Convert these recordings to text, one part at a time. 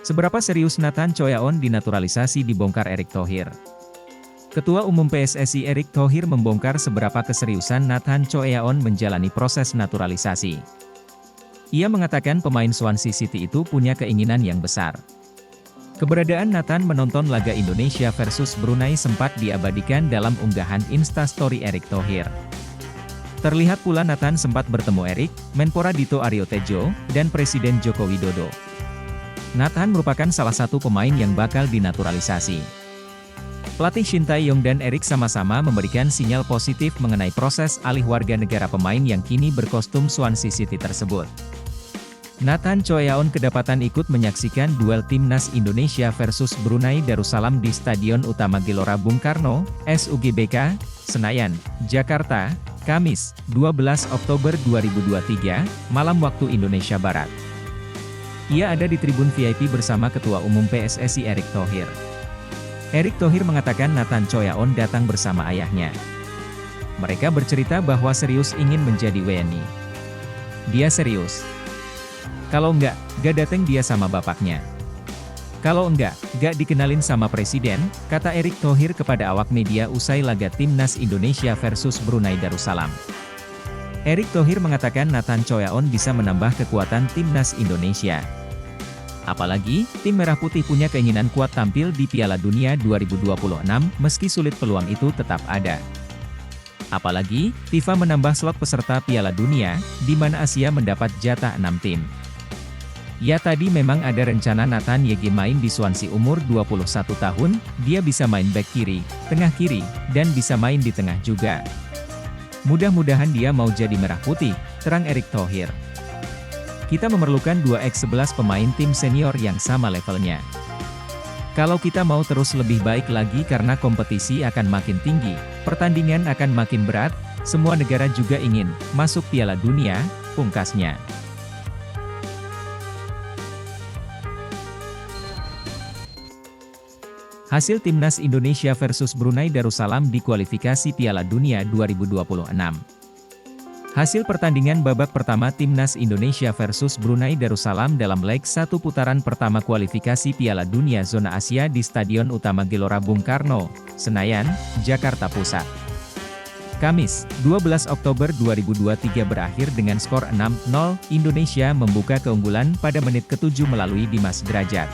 Seberapa serius Nathan Choyaon dinaturalisasi dibongkar Erick Thohir? Ketua Umum PSSI Erick Thohir membongkar seberapa keseriusan Nathan Choyaon menjalani proses naturalisasi. Ia mengatakan pemain Swansea City itu punya keinginan yang besar. Keberadaan Nathan menonton laga Indonesia versus Brunei sempat diabadikan dalam unggahan Instastory Erick Thohir. Terlihat pula Nathan sempat bertemu Erick, Menpora Dito Aryo Tejo, dan Presiden Joko Widodo. Nathan merupakan salah satu pemain yang bakal dinaturalisasi. Pelatih Shin Tae-yong dan Erick sama-sama memberikan sinyal positif mengenai proses alih warga negara pemain yang kini berkostum Swansea City tersebut. Nathan Choyaon kedapatan ikut menyaksikan duel Timnas Indonesia versus Brunei Darussalam di Stadion Utama Gelora Bung Karno, SUGBK, Senayan, Jakarta, Kamis, 12 Oktober 2023, malam waktu Indonesia Barat. Ia ada di tribun VIP bersama Ketua Umum PSSI Erick Thohir. Erick Thohir mengatakan Nathan Choyaon datang bersama ayahnya. Mereka bercerita bahwa serius ingin menjadi WNI. Dia serius. Kalau enggak, gak dateng dia sama bapaknya. Kalau enggak, gak dikenalin sama presiden, kata Erick Thohir kepada awak media usai laga Timnas Indonesia versus Brunei Darussalam. Erick Thohir mengatakan Nathan Choyaon bisa menambah kekuatan Timnas Indonesia. Apalagi, tim Merah Putih punya keinginan kuat tampil di Piala Dunia 2026, meski sulit peluang itu tetap ada. Apalagi, FIFA menambah slot peserta Piala Dunia, di mana Asia mendapat jatah 6 tim. Ya tadi memang ada rencana Nathan Yegi main di Swansea umur 21 tahun, dia bisa main back kiri, tengah kiri, dan bisa main di tengah juga. Mudah-mudahan dia mau jadi Merah Putih, terang Erick Thohir. Kita memerlukan 2x11 pemain tim senior yang sama levelnya. Kalau kita mau terus lebih baik lagi karena kompetisi akan makin tinggi, pertandingan akan makin berat, semua negara juga ingin masuk Piala Dunia, pungkasnya. Hasil Timnas Indonesia versus Brunei Darussalam di kualifikasi Piala Dunia 2026. Hasil pertandingan babak pertama Timnas Indonesia versus Brunei Darussalam dalam leg 1 putaran pertama kualifikasi Piala Dunia Zona Asia di Stadion Utama Gelora Bung Karno, Senayan, Jakarta Pusat. Kamis, 12 Oktober 2023 berakhir dengan skor 6-0, Indonesia membuka keunggulan pada menit ke-7 melalui Dimas Derajat.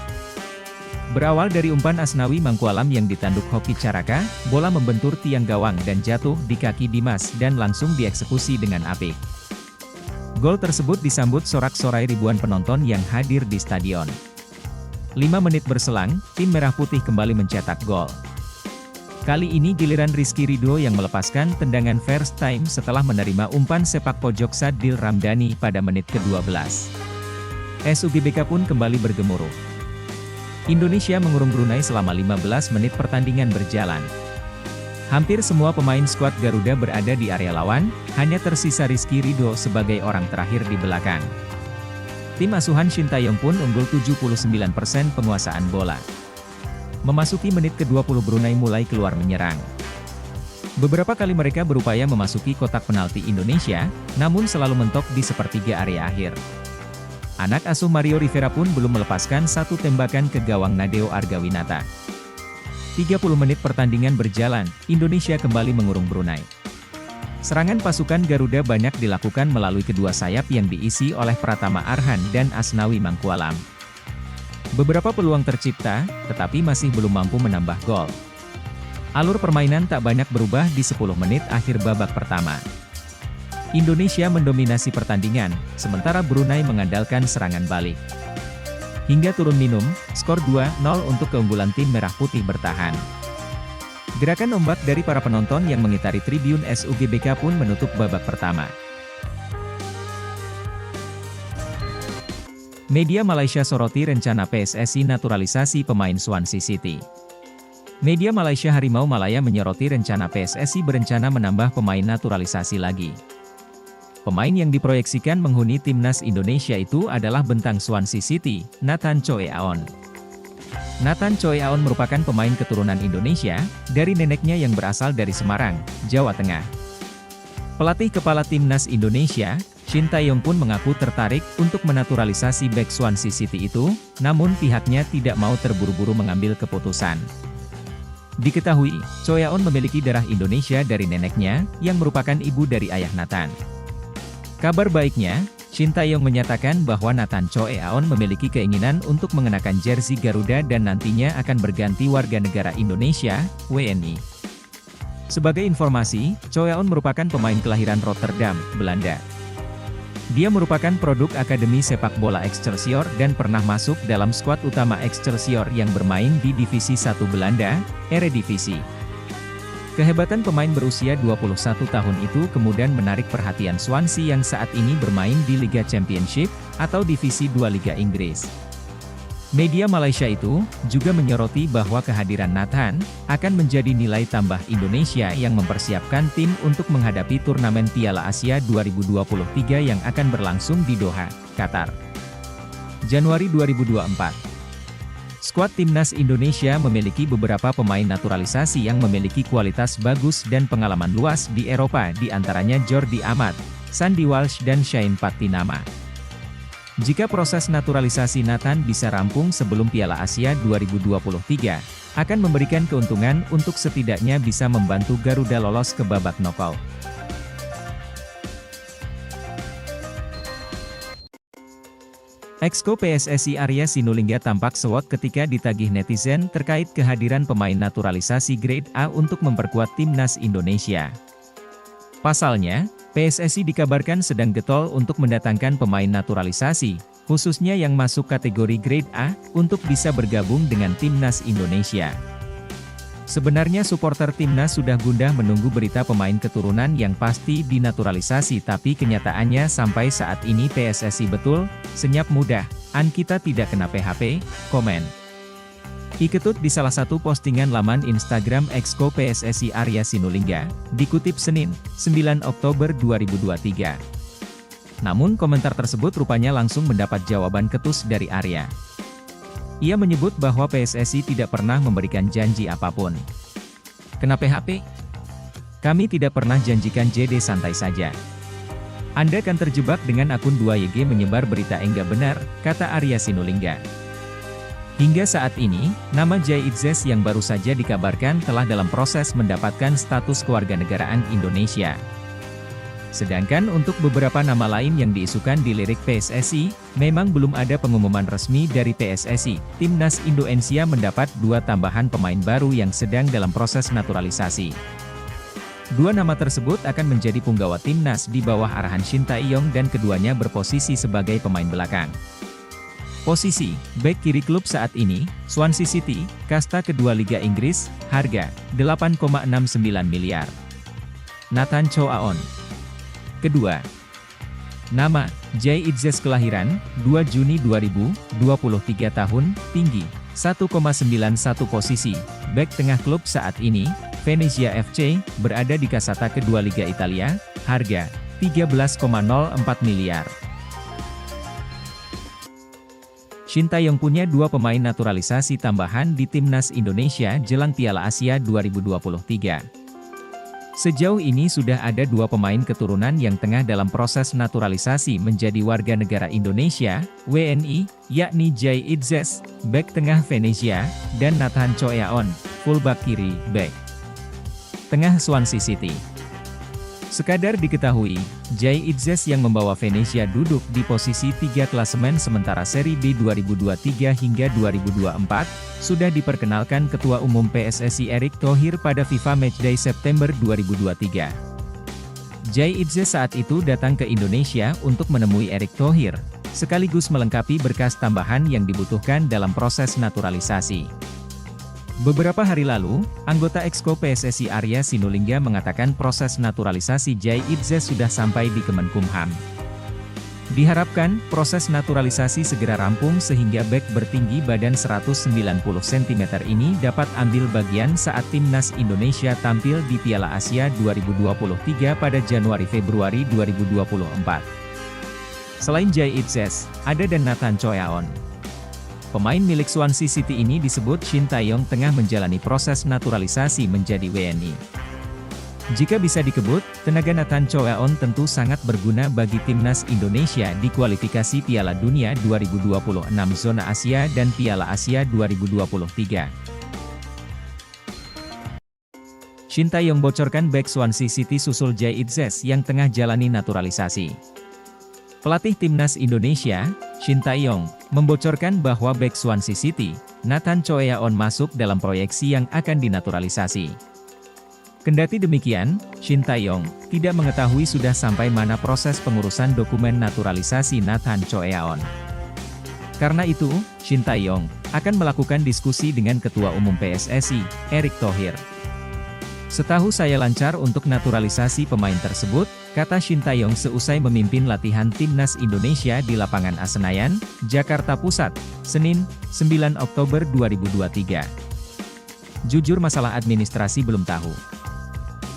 Berawal dari umpan Asnawi Mangkualam yang ditanduk Hoki Caraka, bola membentur tiang gawang dan jatuh di kaki Dimas dan langsung dieksekusi dengan apik. Gol tersebut disambut sorak-sorai ribuan penonton yang hadir di stadion. 5 menit berselang, tim Merah Putih kembali mencetak gol. Kali ini giliran Rizky Ridho yang melepaskan tendangan first time setelah menerima umpan sepak pojok Sadil Ramdhani pada menit ke-12. SUGBK pun kembali bergemuruh. Indonesia mengurung Brunei selama 15 menit pertandingan berjalan. Hampir semua pemain skuad Garuda berada di area lawan, hanya tersisa Rizky Ridho sebagai orang terakhir di belakang. Tim asuhan Shin Tae-yong pun unggul 79% penguasaan bola. Memasuki menit ke-20 Brunei mulai keluar menyerang. Beberapa kali mereka berupaya memasuki kotak penalti Indonesia, namun selalu mentok di sepertiga area akhir. Anak asuh Mario Rivera pun belum melepaskan satu tembakan ke gawang Nadeo Argawinata. 30 menit pertandingan berjalan, Indonesia kembali mengurung Brunei. Serangan pasukan Garuda banyak dilakukan melalui kedua sayap yang diisi oleh Pratama Arhan dan Asnawi Mangkualam. Beberapa peluang tercipta, tetapi masih belum mampu menambah gol. Alur permainan tak banyak berubah di 10 menit akhir babak pertama. Indonesia mendominasi pertandingan, sementara Brunei mengandalkan serangan balik. Hingga turun minum, skor 2-0 untuk keunggulan tim Merah Putih bertahan. Gerakan ombak dari para penonton yang mengitari tribun SUGBK pun menutup babak pertama. Media Malaysia soroti rencana PSSI naturalisasi pemain Swansea City. Media Malaysia Harimau Malaya menyoroti rencana PSSI berencana menambah pemain naturalisasi lagi. Pemain yang diproyeksikan menghuni Timnas Indonesia itu adalah bentang Swansea City, Nathan Choyaon. Nathan Choyaon merupakan pemain keturunan Indonesia, dari neneknya yang berasal dari Semarang, Jawa Tengah. Pelatih kepala Timnas Indonesia, Shin Tae-yong pun mengaku tertarik untuk menaturalisasi bek Swansea City itu, namun pihaknya tidak mau terburu-buru mengambil keputusan. Diketahui, Cho Ya-on memiliki darah Indonesia dari neneknya, yang merupakan ibu dari ayah Nathan. Kabar baiknya, Shin Tae-yong menyatakan bahwa Nathan Cho Ya-on memiliki keinginan untuk mengenakan jersey Garuda dan nantinya akan berganti warga negara Indonesia, WNI. Sebagai informasi, Cho Ya-on merupakan pemain kelahiran Rotterdam, Belanda. Dia merupakan produk Akademi Sepak Bola Excelsior dan pernah masuk dalam skuad utama Excelsior yang bermain di Divisi 1 Belanda, Eredivisie. Kehebatan pemain berusia 21 tahun itu kemudian menarik perhatian Swansea yang saat ini bermain di Liga Championship, atau Divisi 2 Liga Inggris. Media Malaysia itu juga menyoroti bahwa kehadiran Nathan akan menjadi nilai tambah Indonesia yang mempersiapkan tim untuk menghadapi turnamen Piala Asia 2023 yang akan berlangsung di Doha, Qatar. Januari 2024. Skuad Timnas Indonesia memiliki beberapa pemain naturalisasi yang memiliki kualitas bagus dan pengalaman luas di Eropa, di antaranya Jordi Amat, Sandy Walsh dan Shane Pattinama. Jika proses naturalisasi Nathan bisa rampung sebelum Piala Asia 2023, akan memberikan keuntungan untuk setidaknya bisa membantu Garuda lolos ke babak knockout. Exco PSSI Arya Sinulinga tampak sewot ketika ditagih netizen terkait kehadiran pemain naturalisasi grade A untuk memperkuat timnas Indonesia. Pasalnya, PSSI dikabarkan sedang getol untuk mendatangkan pemain naturalisasi, khususnya yang masuk kategori grade A, untuk bisa bergabung dengan timnas Indonesia. Sebenarnya supporter timnas sudah gundah menunggu berita pemain keturunan yang pasti dinaturalisasi, tapi kenyataannya sampai saat ini PSSI betul, senyap mudah, kita tidak kena PHP, komen. Iketut di salah satu postingan laman Instagram Exco PSSI Arya Sinulinga, dikutip Senin, 9 Oktober 2023. Namun komentar tersebut rupanya langsung mendapat jawaban ketus dari Arya. Ia menyebut bahwa PSSI tidak pernah memberikan janji apapun. Kena PHP? Kami tidak pernah janjikan, JD santai saja. Anda kan terjebak dengan akun 2YG menyebar berita enggak benar, kata Arya Sinulinga. Hingga saat ini, nama Jay Itzes yang baru saja dikabarkan telah dalam proses mendapatkan status kewarganegaraan Indonesia. Sedangkan untuk beberapa nama lain yang diisukan di lirik PSSI, memang belum ada pengumuman resmi dari PSSI. Timnas Indonesia mendapat 2 tambahan pemain baru yang sedang dalam proses naturalisasi. 2 nama tersebut akan menjadi punggawa timnas di bawah arahan Shin Tae-yong dan keduanya berposisi sebagai pemain belakang. Posisi bek kiri klub saat ini, Swansea City, kasta kedua Liga Inggris, harga 8,69 miliar. Nathan Cho Ya-on. Kedua. Nama, Jay Itzes, kelahiran 2 Juni 2000, 23 tahun, tinggi 1,91, posisi bek tengah klub saat ini, Venezia FC, berada di kasta kedua Liga Italia, harga 13,04 miliar. Shin Tae-yong punya 2 pemain naturalisasi tambahan di timnas Indonesia jelang Piala Asia 2023. Sejauh ini sudah ada 2 pemain keturunan yang tengah dalam proses naturalisasi menjadi warga negara Indonesia, WNI, yakni Jay Itzes, bek tengah Venezia, dan Nathan Cho Ya-on, fullback kiri, bek tengah Swansea City. Sekadar diketahui, Jay Itzes yang membawa Venezia duduk di posisi 3 klasemen sementara Seri B 2023 hingga 2024, sudah diperkenalkan Ketua Umum PSSI Erick Thohir pada FIFA Matchday September 2023. Jay Itzes saat itu datang ke Indonesia untuk menemui Erick Thohir, sekaligus melengkapi berkas tambahan yang dibutuhkan dalam proses naturalisasi. Beberapa hari lalu, anggota Exco PSSI Arya Sinulinga mengatakan proses naturalisasi Jay Itzes sudah sampai di Kemenkumham. Diharapkan, proses naturalisasi segera rampung sehingga bek bertinggi badan 190 cm ini dapat ambil bagian saat timnas Indonesia tampil di Piala Asia 2023 pada Januari-Februari 2024. Selain Jay Itzes, ada dan Nathan Cho Ya-on. Pemain milik Swansea City ini disebut Shin Tae-yong tengah menjalani proses naturalisasi menjadi WNI. Jika bisa dikebut, tenaga Nathan Choaon tentu sangat berguna bagi timnas Indonesia di kualifikasi Piala Dunia 2026 zona Asia dan Piala Asia 2023. Shin Tae-yong bocorkan bek Swansea City susul Jay Itzes yang tengah jalani naturalisasi. Pelatih timnas Indonesia, Shin Tae-yong, membocorkan bahwa bek Swansea City, Nathan Choaon masuk dalam proyeksi yang akan dinaturalisasi. Kendati demikian, Shin Tae-yong tidak mengetahui sudah sampai mana proses pengurusan dokumen naturalisasi Nathan Choaon. Karena itu, Shin Tae-yong akan melakukan diskusi dengan Ketua Umum PSSI, Erick Thohir. Setahu saya lancar untuk naturalisasi pemain tersebut, kata Shin Tae-yong seusai memimpin latihan timnas Indonesia di lapangan Senayan, Jakarta Pusat, Senin, 9 Oktober 2023. Jujur masalah administrasi belum tahu.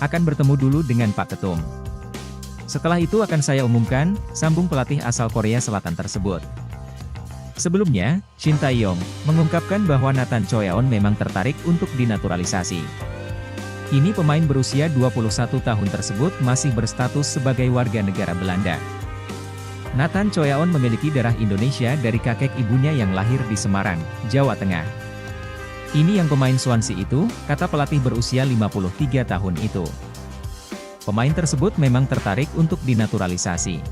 Akan bertemu dulu dengan Pak Ketum. Setelah itu akan saya umumkan, sambung pelatih asal Korea Selatan tersebut. Sebelumnya, Shin Tae-yong mengungkapkan bahwa Nathan Choaon memang tertarik untuk dinaturalisasi. Kini pemain berusia 21 tahun tersebut masih berstatus sebagai warga negara Belanda. Nathan Choaon memiliki darah Indonesia dari kakek ibunya yang lahir di Semarang, Jawa Tengah. Ini yang pemain Swansea itu, kata pelatih berusia 53 tahun itu. Pemain tersebut memang tertarik untuk dinaturalisasi.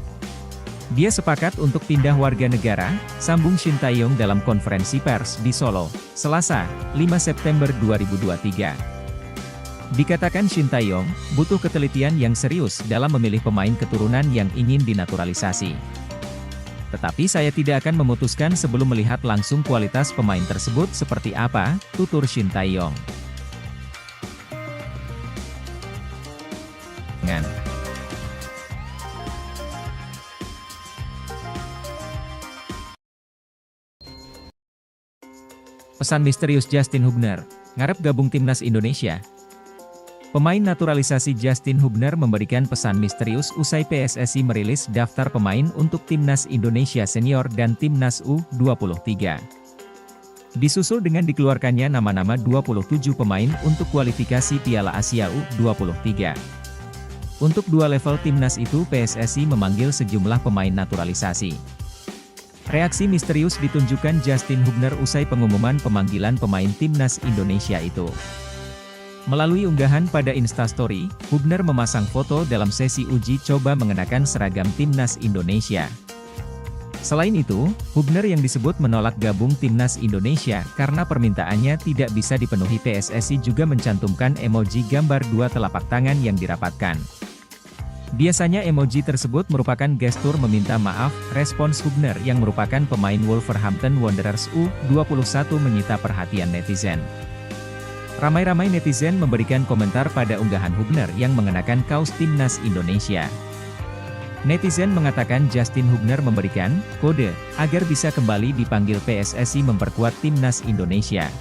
Dia sepakat untuk pindah warga negara, sambung Shin Tae-yong dalam konferensi pers di Solo, Selasa, 5 September 2023. Dikatakan Shin Tae-yong, butuh ketelitian yang serius dalam memilih pemain keturunan yang ingin dinaturalisasi. Tetapi saya tidak akan memutuskan sebelum melihat langsung kualitas pemain tersebut seperti apa, tutur Shin Tae-yong. Pesan misterius Justin Hubner, ngarep gabung timnas Indonesia. Pemain naturalisasi Justin Hubner memberikan pesan misterius usai PSSI merilis daftar pemain untuk timnas Indonesia senior dan timnas U23. Disusul dengan dikeluarkannya nama-nama 27 pemain untuk kualifikasi Piala Asia U23. Untuk dua level timnas itu PSSI memanggil sejumlah pemain naturalisasi. Reaksi misterius ditunjukkan Justin Hubner usai pengumuman pemanggilan pemain timnas Indonesia itu. Melalui unggahan pada Instastory, Hubner memasang foto dalam sesi uji coba mengenakan seragam timnas Indonesia. Selain itu, Hubner yang disebut menolak gabung timnas Indonesia karena permintaannya tidak bisa dipenuhi PSSI juga mencantumkan emoji gambar dua telapak tangan yang dirapatkan. Biasanya emoji tersebut merupakan gestur meminta maaf, respons Hubner yang merupakan pemain Wolverhampton Wanderers U21 menyita perhatian netizen. Ramai-ramai netizen memberikan komentar pada unggahan Hubner yang mengenakan kaos timnas Indonesia. Netizen mengatakan Justin Hubner memberikan kode agar bisa kembali dipanggil PSSI memperkuat timnas Indonesia.